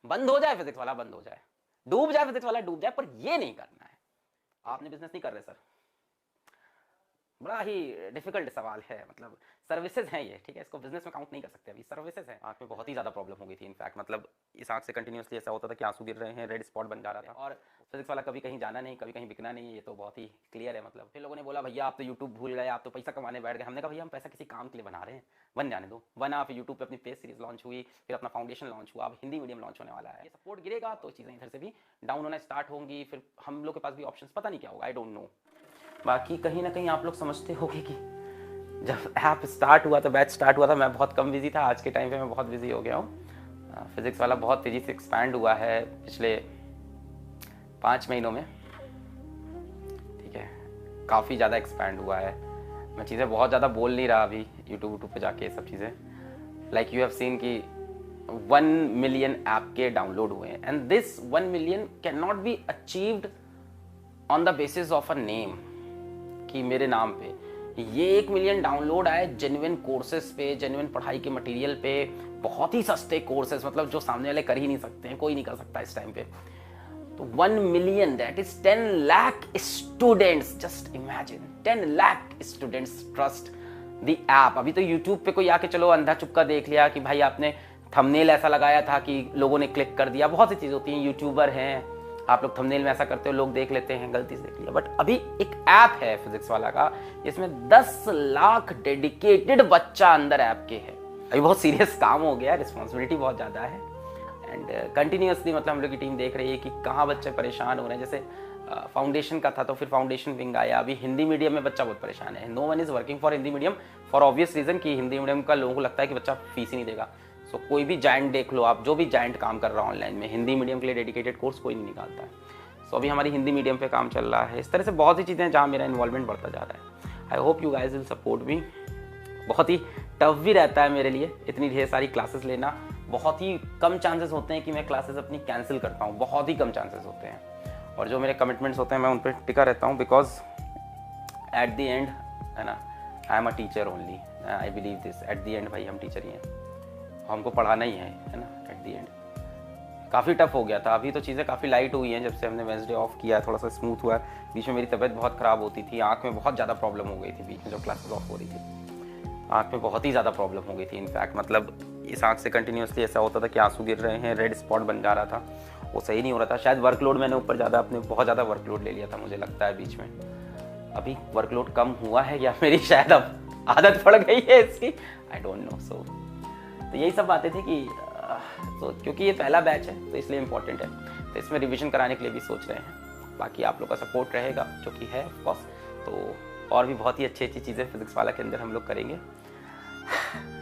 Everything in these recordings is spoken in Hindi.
बंद हो जाए फिजिक्स वाला बंद हो जाए, डूब जाए फिजिक्स वाला डूब जाए, पर ये नहीं करना है। आपने बिजनेस नहीं कर रहे सर, बड़ा ही डिफिकल्ट सवाल है। मतलब सर्विसेज हैं ये, ठीक है, इसको बिजनेस में काउंट नहीं कर सकते, अभी सर्विसेज हैं। आँख में बहुत ही ज़्यादा प्रॉब्लम हो गई थी इनफैक्ट, मतलब इस आँख से कंटिन्यूसली ऐसा होता था कि आंसू गिर रहे हैं, रेड स्पॉट बन जा रहा था। और फिजिक्स वाला कभी कहीं जाना नहीं, कभी कहीं बिकना नहीं, ये तो बहुत ही क्लियर है। मतलब फिर लोगों ने बोला भैया आप तो यूट्यूब भूल गए, आप तो पैसा कमाने बैठ गए। हमने कहा भैया हम पैसा किसी काम के लिए बना रहे हैं, बन जाने दो। बना, फिर यूट्यूब पे अपनी पेज सीरीज लॉन्च हुई, फिर अपना फाउंडेशन लॉन्च हुआ, अब हिंदी मीडियम लॉन्च होने वाला है। ये सपोर्ट गिरेगा तो चीज़ें इधर से भी डाउन होना स्टार्ट होंगी, फिर हम लोग के पास भी ऑप्शन पता नहीं क्या होगा, आई डोंट नो। बाकी कहीं ना कहीं आप लोग समझते होंगे कि जब ऐप स्टार्ट हुआ था, बैच स्टार्ट हुआ था, मैं बहुत कम बिजी था। आज के टाइम पे मैं बहुत बिजी हो गया हूँ। फिजिक्स वाला बहुत तेज़ी से एक्सपैंड हुआ है पिछले 5 महीनों में, ठीक है, काफ़ी ज़्यादा एक्सपैंड हुआ है। मैं चीज़ें बहुत ज़्यादा बोल नहीं रहा अभी यूट्यूब पे जाके, ये सब चीज़ें लाइक यू हैव सीन कि 1 मिलियन ऐप के डाउनलोड हुए हैं, and this 1 million can not be achieved on the basis of a name, कि मेरे नाम पे। ये 1 मिलियन डाउनलोड आए जेन्युइन कोर्सेज पे, जेन्युइन पढ़ाई के मटेरियल पे, बहुत ही सस्ते कोर्सेज, मतलब जो सामने वाले कर ही नहीं सकते हैं, कोई नहीं कर सकता इस टाइम पे। तो 1 million, that is 10 lakh students, just imagine 10 lakh students trust the app. अभी तो यूट्यूब पे कोई आके चलो अंधा चुपका देख लिया कि भाई आपने थंबनेल ऐसा लगाया था कि लोगों ने क्लिक कर दिया, बहुत सी चीज़ होती हैं, यूट्यूबर हैं आप लोग थंबनेल में ऐसा करते हो, लोग देख लेते हैं, गलती से देख लिया। बट अभी एक ऐप है फिजिक्स वाला का, जिसमें 10 लाख डेडिकेटेड बच्चा अंदर ऐप के है। अभी बहुत सीरियस काम हो गया, रिस्पॉन्सिबिलिटी बहुत ज़्यादा है, एंड कंटिन्यूसली मतलब हम लोग की टीम देख रही है कि कहाँ बच्चे परेशान हो रहे हैं। जैसे फाउंडेशन का था तो फिर फाउंडेशन विंग आया, अभी हिंदी मीडियम में बच्चा बहुत परेशान है। No one is working for Hindi medium for obvious reason कि हिंदी मीडियम का लोगों को लगता है कि बच्चा फीस ही नहीं देगा। सो कोई भी जायंट देख लो आप, जो भी जायंट काम कर रहा है ऑनलाइन में, हिंदी मीडियम के लिए डेडिकेटेड कोर्स कोई नहीं निकालता है। सो अभी हमारी हिंदी मीडियम पे काम चल रहा है। इस तरह से बहुत सी चीज़ें हैं जहाँ मेरा इन्वॉल्वमेंट बढ़ता जा रहा है। I hope you guys will support me. बहुत ही टफ भी रहता है मेरे लिए इतनी ढेर सारी क्लासेस लेना, बहुत ही कम चांसेस होते हैं कि मैं क्लासेस अपनी कैंसिल कर पाऊँ, बहुत ही कम चांसेस होते हैं। और जो मेरे कमिटमेंट्स होते हैं मैं उन पर टिका रहता हूँ, बिकॉज एट द एंड, है ना, I am a teacher only, I believe this. At the end भाई हम टीचर ही हैं, हमको पढ़ाना ही है ना, एट द एंड। काफ़ी टफ हो गया था, अभी तो चीज़ें काफ़ी लाइट हुई हैं जब से हमने वेंसडे ऑफ किया, थोड़ा सा स्मूथ हुआ है। बीच में मेरी तबीयत बहुत ख़राब होती थी, आँख में बहुत ज़्यादा प्रॉब्लम हो गई थी बीच में, जब क्लासेस ऑफ हो रही थी आँख में बहुत ही ज़्यादा प्रॉब्लम हो गई थी इनफैक्ट। मतलब इस आँख से कंटिन्यूसली ऐसा होता था कि आंसू गिर रहे हैं, रेड स्पॉट बन जा रहा था, वो सही नहीं हो रहा था। शायद वर्कलोड मैंने ऊपर ज़्यादा, अपने बहुत ज़्यादा वर्कलोड ले लिया था मुझे लगता है बीच में। अभी वर्कलोड कम हुआ है या मेरी शायद अब आदत पड़ गई है इसकी, आई डोंट नो। सो तो यही सब बातें थी कि तो क्योंकि ये पहला बैच है तो इसलिए इम्पोर्टेंट है, तो इसमें रिवीजन कराने के लिए भी सोच रहे हैं। बाकी आप लोग का सपोर्ट रहेगा जो कि है ऑफकोर्स, तो और भी बहुत ही अच्छी अच्छी चीज़ें फिजिक्स वाला के अंदर हम लोग करेंगे।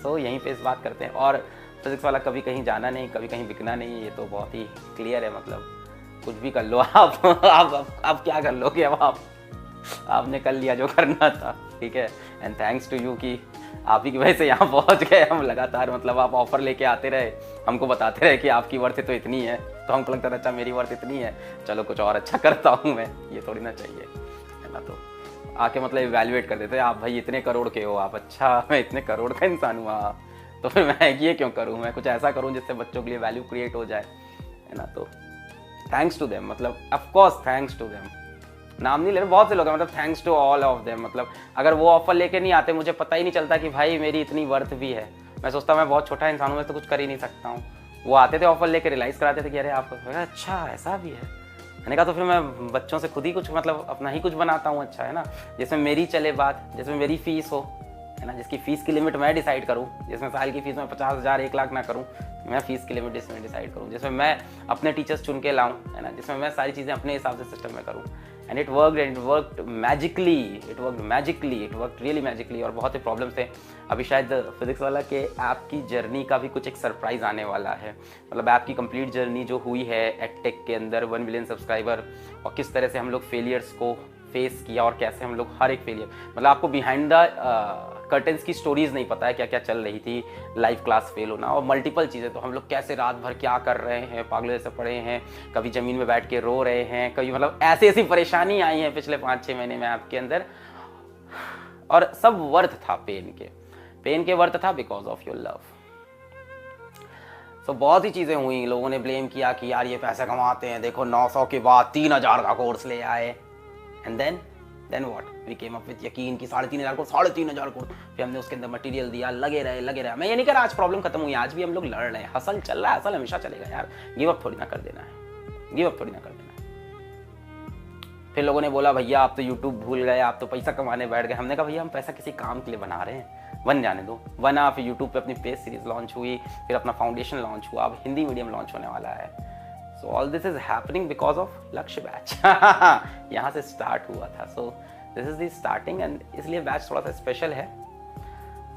सो यहीं पे इस बात करते हैं। और फिजिक्स वाला कभी कहीं जाना नहीं, कभी कहीं बिकना नहीं, ये तो बहुत ही क्लियर है। मतलब कुछ भी कर लो आप आप क्या कर लोगे अब, आपने कर लिया जो करना था, ठीक है। एंड थैंक्स टू यू कि आप ही की वजह से यहाँ पहुँच गए हम लगातार। मतलब आप ऑफर लेके आते रहे, हमको बताते रहे कि आपकी वर्थ तो इतनी है, तो हमको लगता था अच्छा मेरी वर्थ इतनी है, चलो कुछ और अच्छा करता हूँ मैं, ये थोड़ी ना चाहिए, है ना। तो आके मतलब इवैल्यूएट कर देते हैं आप, भाई इतने करोड़ के हो आप, अच्छा मैं इतने करोड़ का इंसान हुआ, तो फिर मैं ये क्यों करूँ, मैं कुछ ऐसा करूँ जिससे बच्चों के लिए वैल्यू क्रिएट हो जाए, है ना। तो थैंक्स टू देम, मतलब ऑफकोर्स थैंक्स टू देम, नाम नहीं ले रहे, बहुत से लोग हैं, मतलब thanks to all of them. मतलब अगर वो ऑफर लेके नहीं आते, मुझे पता ही नहीं चलता कि भाई मेरी इतनी वर्थ भी है। मैं सोचता मैं बहुत छोटा इंसान हूँ, मैं तो कुछ कर ही नहीं सकता हूँ। वो आते थे ऑफर लेके, रियलाइज कराते थे कि अरे आपको, अच्छा ऐसा भी है, मैंने कहा तो फिर मैं बच्चों से खुद ही कुछ, मतलब अपना ही कुछ बनाता हूँ, अच्छा है ना, जिसमें मेरी चले बात, जिसमें मेरी फीस हो, है ना, जिसकी फीस की लिमिट मैं डिसाइड करूँ, जिसमें साल की फीस मैं 50,000 1 लाख ना करूँ, मैं फीस की लिमिट इसमें डिसाइड करूँ, जिसमें मैं अपने टीचर्स चुन के लाऊँ, है ना, जिसमें मैं सारी चीज़ें अपने हिसाब से सिस्टम में करूँ। And it worked magically, it worked really magically. और बहुत से प्रॉब्लम्स थे। अभी शायद फिजिक्स वाला के ऐप की जर्नी का भी कुछ एक सरप्राइज आने वाला है। मतलब ऐप की कंप्लीट जर्नी जो हुई है एडटेक के अंदर, 1 मिलियन सब्सक्राइबर, और किस तरह से हम लोग फेलियर्स को फेस किया और कैसे हम लोग हर एक फेलियर, मतलब आपको बिहाइंड द कर्टेंस की स्टोरीज नहीं पता है क्या क्या चल रही थी, लाइव क्लास फेल होना और मल्टीपल चीज़ें, तो हम लोग कैसे रात भर क्या कर रहे हैं, पागलों जैसे पड़े हैं, कभी ज़मीन में बैठ के रो रहे हैं, कभी मतलब ऐसी ऐसी परेशानी आई है पिछले 5-6 महीने में आपके अंदर, और सब वर्थ था पेन के वर्थ था बिकॉज ऑफ योर लव। सो बहुत ही चीज़ें हुई, लोगों ने ब्लेम किया कि यार ये पैसे कमाते हैं, देखो 900 के बाद 3000 का कोर्स ले आए, and then what, we came up with यकीन कि 3500 कोर्स, 3500 कोर्स, फिर हमने उसके अंदर मटेरियल दिया, लगे रहे। मैं ये नहीं कह रहा आज प्रॉब्लम खत्म हुई, आज भी हम लोग लड़ रहे हैं, हसल चल रहा है, हसल हमेशा चलेगा यार, गिव अप थोड़ी ना कर देना है, गिव अप थोड़ी ना कर देना है। फिर लोगों ने बोला भैया आप तो यूट्यूब भूल गए, आप तो पैसा कमाने बैठ गए। हमने कहा भैया हम पैसा किसी काम के लिए बना रहे हैं, बन जाने दो। बना, फिर यूट्यूब पे अपनी पेज सीरीज लॉन्च हुई, फिर अपना फाउंडेशन लॉन्च हुआ, अब हिंदी मीडियम लॉन्च होने वाला है। So all this is happening because of लक्ष्य बैच। यहाँ से स्टार्ट हुआ था। So this is the starting, and इसलिए बैच थोड़ा सा स्पेशल है।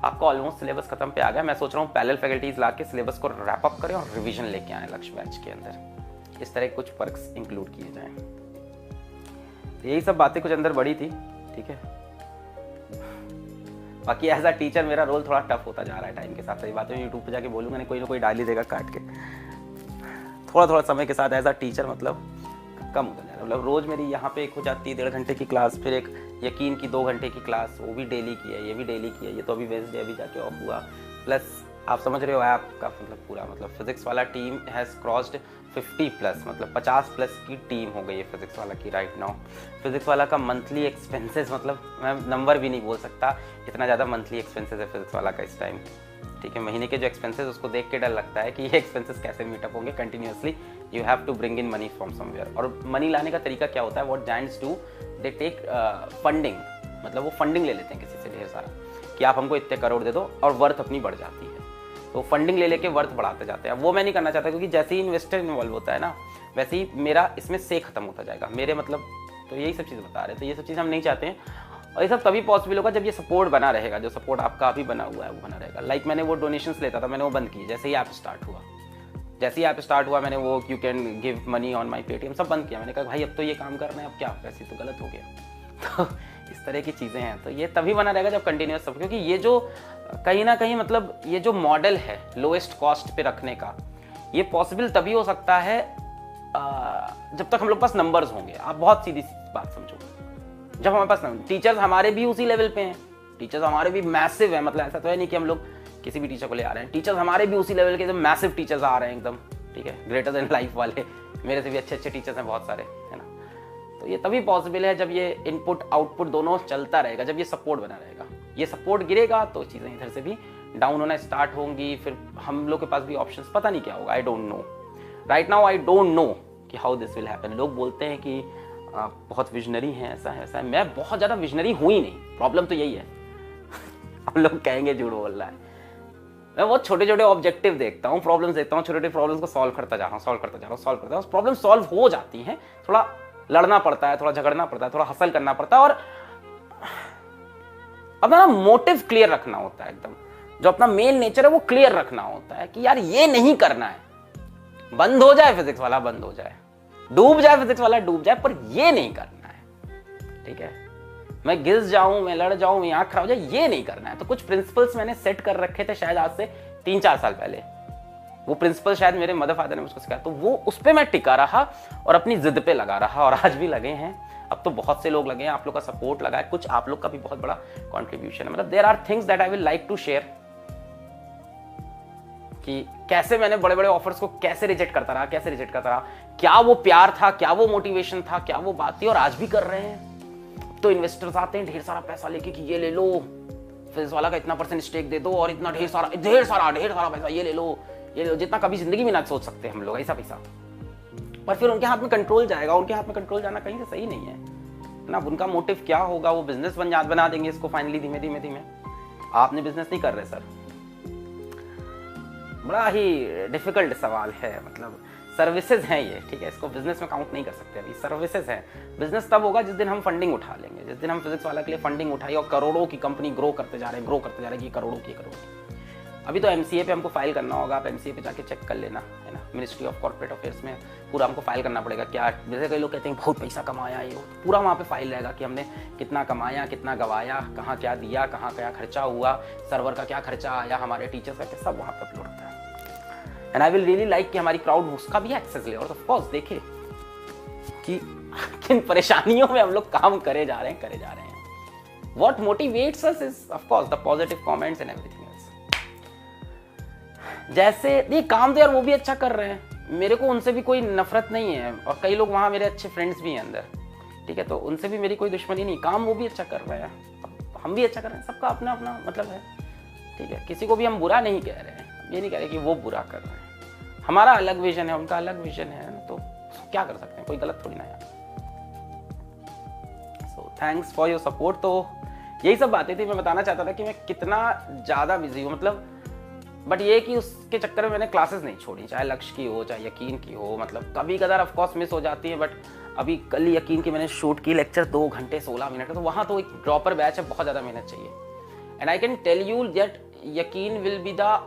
आपका ऑलमोस्ट सिलेबस खत्म पे आ गया। मैं सोच रहा हूँ पैरेलल फैकल्टीज ला के सिलेबस को रैप अप करें और रिविजन लेके आए लक्ष्य बैच के अंदर। इस तरह कुछ पर्क्स इंक्लूड किए जाएं। यही सब बातें कुछ अंदर बड़ी थी, ठीक है। बाकी एज अ टीचर मेरा रोल थोड़ा टफ होता जा रहा है टाइम के साथ। सही बात है, यूट्यूब पे जाके बोलूँगा नहीं, कोई ना कोई डाल ही देगा काट के। थोड़ा समय के साथ एज अ टीचर मतलब कम होता जा रहा है। मतलब रोज़ मेरी यहाँ पे एक हो जाती है 1.5 घंटे की क्लास, फिर एक यकीन की 2 घंटे की क्लास, वो भी डेली की है, ये भी डेली की है। ये तो अभी वेंसडे अभी जाके ऑफ हुआ। प्लस आप समझ रहे हो ऐप का मतलब पूरा मतलब फिजिक्स वाला टीम हैज़ क्रॉस्ड 50+, मतलब 50+ की टीम हो गई है फिजिक्स वाला की राइट नाउ। फिजिक्स वाला का मंथली एक्सपेंसेस, मतलब मैं नंबर भी नहीं बोल सकता, इतना ज़्यादा मंथली एक्सपेंसेस है फिजिक्स वाला का इस टाइम, ठीक है। महीने के जो एक्सपेंसेस उसको देख के डर लगता है कि ये एक्सपेंसेस कैसे मीटअप होंगे। Continuously you have to bring in money from somewhere. और मनी लाने का तरीका क्या होता है, what giants do, they take funding, मतलब वो फंडिंग ले लेते हैं किसी से ढेर सारा कि आप हमको इतने करोड़ दे दो, और वर्थ अपनी बढ़ जाती है। तो फंडिंग ले लेके वर्थ बढ़ाते जाते हैं। वो मैं नहीं करना चाहता, क्योंकि जैसे ही इन्वेस्टर इन्वॉल्व होता है ना, वैसे ही मेरा इसमें से खत्म होता जाएगा मेरे, मतलब तो यही सब चीज़ें बता रहे हैं। तो ये सब चीज़ें हम नहीं चाहते हैं, और ये सब तभी पॉसिबल होगा जब ये सपोर्ट बना रहेगा। जो सपोर्ट आपका अभी बना हुआ है वो बना रहेगा। लाइक मैंने वो डोनेशंस लेता था, मैंने वो बंद किए जैसे ही ऐप स्टार्ट हुआ। मैंने वो you can give money on my Paytm सब बंद किया। मैंने कहा भाई अब तो ये काम करना है, अब क्या वैसे तो गलत हो गया। तो इस तरह की चीज़ें हैं। तो ये तभी बना रहेगा जब कंटिन्यूस सब, क्योंकि ये जो कहीं ना कहीं मतलब ये जो मॉडल है लोएस्ट कॉस्ट पे रखने का, ये पॉसिबल तभी हो सकता है जब तक हम लोग पास नंबर्स होंगे। आप बहुत सीधी बात समझो, जब हमारे पास टीचर्स हमारे भी उसी लेवल पे हैं, टीचर्स हमारे भी मैसिव है, मतलब ऐसा तो है नहीं कि हम लोग किसी भी टीचर को ले आ रहे हैं, टीचर्स हमारे भी उसी लेवल के एकदम मैसिव टीचर्स आ रहे हैं एकदम, ठीक है, ग्रेटर देन लाइफ वाले। मेरे से भी अच्छे टीचर्स हैं बहुत सारे, है ना। तो ये तभी पॉसिबल है जब ये इनपुट आउटपुट दोनों चलता रहेगा, जब ये सपोर्ट बना रहेगा। ये सपोर्ट गिरेगा तो चीज़ें इधर से भी डाउन होना स्टार्ट होंगी। फिर हम लोग के पास भी ऑप्शंस पता नहीं क्या होगा। I don't know right now, I don't know कि हाउ दिस विल हैपन। लोग बोलते हैं कि आप बहुत विजनरी हैं, ऐसा है। मैं बहुत ज़्यादा विजनरी हूँ ही नहीं, प्रॉब्लम तो यही है। हम लोग कहेंगे झूठ बोल रहा है। मैं बहुत छोटे छोटे ऑब्जेक्टिव देखता हूँ, प्रॉब्लम्स देखता हूँ, छोटे छोटे प्रॉब्लम्स को सॉल्व करता जा रहा हूँ। प्रॉब्लम सॉल्व हो जाती हैं, थोड़ा लड़ना पड़ता है, थोड़ा झगड़ना पड़ता है, थोड़ा हसल करना पड़ता है, और अपना मोटिव क्लियर रखना होता है एकदम। जो अपना मेन नेचर है वो क्लियर रखना होता है कि यार ये नहीं करना है। बंद हो जाए फिजिक्स वाला, बंद हो जाए, डूब जाए फिजिक्स वाला, डूब जाए, पर ये नहीं करना है, ठीक है। मैं घिस जाऊं, मैं लड़ जाऊं, मेरी आंख खराब हो जाए, ये नहीं करना है। तो कुछ प्रिंसिपल्स मैंने सेट कर रखे थे शायद आज से 3-4 साल पहले। वो प्रिंसिपल शायद मेरे मदर फादर ने मुझको सिखाया, तो वो उस पर मैं टिका रहा और अपनी जिद पे लगा रहा, और आज भी लगे हैं। अब तो बहुत से लोग लगे हैं, आप लोग का सपोर्ट लगा है, कुछ आप लोग का भी बहुत बड़ा कंट्रीब्यूशन है। मतलब there are things that I will like to share, कि कैसे मैंने बड़े बड़े ऑफर्स को कैसे रिजेक्ट करता रहा, क्या वो प्यार था, क्या वो मोटिवेशन था, क्या वो बात थी, और आज भी कर रहे हैं। तो इन्वेस्टर्स आते हैं ढेर सारा पैसा लेके कि ये ले लो, फिजिक्स वाला का इतना % स्टेक दे दो, और इतना ढेर सारा पैसा ये ले लो, जितना कभी जिंदगी में ना सोच सकते हम लोग ऐसा पैसा। पर फिर उनके हाथ में कंट्रोल जाएगा, उनके हाथ में कंट्रोल जाना कहीं से सही नहीं है ना। उनका मोटिव क्या होगा, वो बिजनेस बना देंगे इसको फाइनली धीमे। आपने बिजनेस नहीं कर रहे सर। बड़ा ही डिफिकल्ट सवाल है। मतलब सर्विसेज हैं ये, ठीक है, इसको बिजनेस में काउंट नहीं कर सकते अभी, सर्विसेज हैं। बिजनेस तब होगा जिस दिन हम फंडिंग उठा लेंगे, जिस दिन हम फिजिक्स वाला के लिए फंडिंग उठाई और करोड़ों की कंपनी ग्रो करते जा रहे हैं, ये करोड़ों की। अभी तो MCA पे हमको फाइल करना होगा, आप MCA पे जाके चेक कर लेना, है ना। मिनिस्ट्री ऑफ कॉर्पोरेट अफेयर्स में पूरा हमको फाइल करना पड़ेगा। क्या जैसे कई लोग कहते हैं बहुत पैसा कमाया, ये पूरा वहाँ पे फाइल रहेगा कि हमने कितना कमाया, कितना गवाया, कहाँ क्या दिया, कहाँ क्या खर्चा हुआ, सर्वर का क्या खर्चा आया, हमारे टीचर्स का क्या, सब वहाँ पे अपलोड होता है। And I will really like कि हमारी क्राउड उसका भी एक्सेस ले, और ऑफ कोर्स देखे कि किन परेशानियों में हम लोग काम करे जा रहे हैं। What motivates us is of course the positive comments and everything else. जैसे ये काम तो यार वो भी अच्छा कर रहे हैं, मेरे को उनसे भी कोई नफरत नहीं है, और कई लोग वहाँ मेरे अच्छे फ्रेंड्स भी हैं अंदर, ठीक है, तो उनसे भी मेरी कोई दुश्मनी नहीं, काम वो भी अच्छा कर रहे हैं, हम भी अच्छा कर रहे हैं, सबका अपना अपना मतलब है, ठीक है, किसी को भी हम बुरा नहीं कह रहे हैं, ये नहीं कह रहे कि वो बुरा कर रहे हैं, हमारा अलग विजन है, उनका अलग विजन है, तो क्या कर सकते हैं, कोई गलत थोड़ी ना है। So thanks for your support. तो यही सब बातें थी, मैं बताना चाहता था कि मैं कितना ज़्यादा बिजी हूँ, मतलब बट ये कि उसके चक्कर में मैंने क्लासेस नहीं छोड़ी, चाहे लक्ष्य की हो चाहे यकीन की हो, मतलब कभी कदार ऑफकोर्स मिस हो जाती है, बट अभी कल यकीन की मैंने शूट की लेक्चर 2 घंटे 16 मिनट का, तो वहाँ तो एक ड्रॉपर बैच है, बहुत ज़्यादा मेहनत चाहिए, and I can tell you that यकीन will be the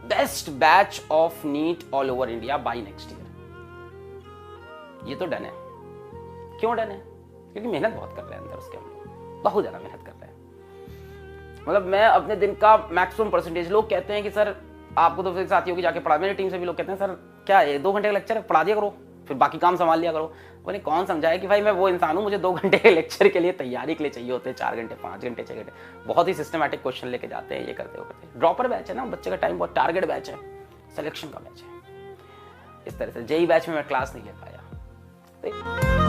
best batch of NEET all over India by next year. ये तो डन है। क्यों डन है? क्योंकि मेहनत बहुत कर रहे हैं अंदर, उसके अंदर बहुत ज़्यादा मेहनत कर रहे हैं, मतलब मैं अपने दिन का मैक्सिमम परसेंटेज, लोग कहते हैं कि सर आपको तो फिर साथियों की जाके पढ़ा, मेरी टीम से भी लोग कहते हैं सर क्या है 2 घंटे का लेक्चर पढ़ा दिया करो, फिर बाकी काम संभाल लिया करो। उन्हें कौन समझाए कि भाई मैं वो इंसान हूँ, मुझे 2 घंटे के लेक्चर के लिए तैयारी के लिए चाहिए होते हैं 4 घंटे 5 घंटे 6 घंटे, बहुत ही सिस्टमेटिक क्वेश्चन लेके जाते हैं, ये करते हो करते हैं। ड्रॉपर बैच है ना, बच्चे का टाइम बहुत, टारगेट बैच है, सिलेक्शन का बैच है, इस तरह से जेई बैच में मैं क्लास नहीं ले पाया।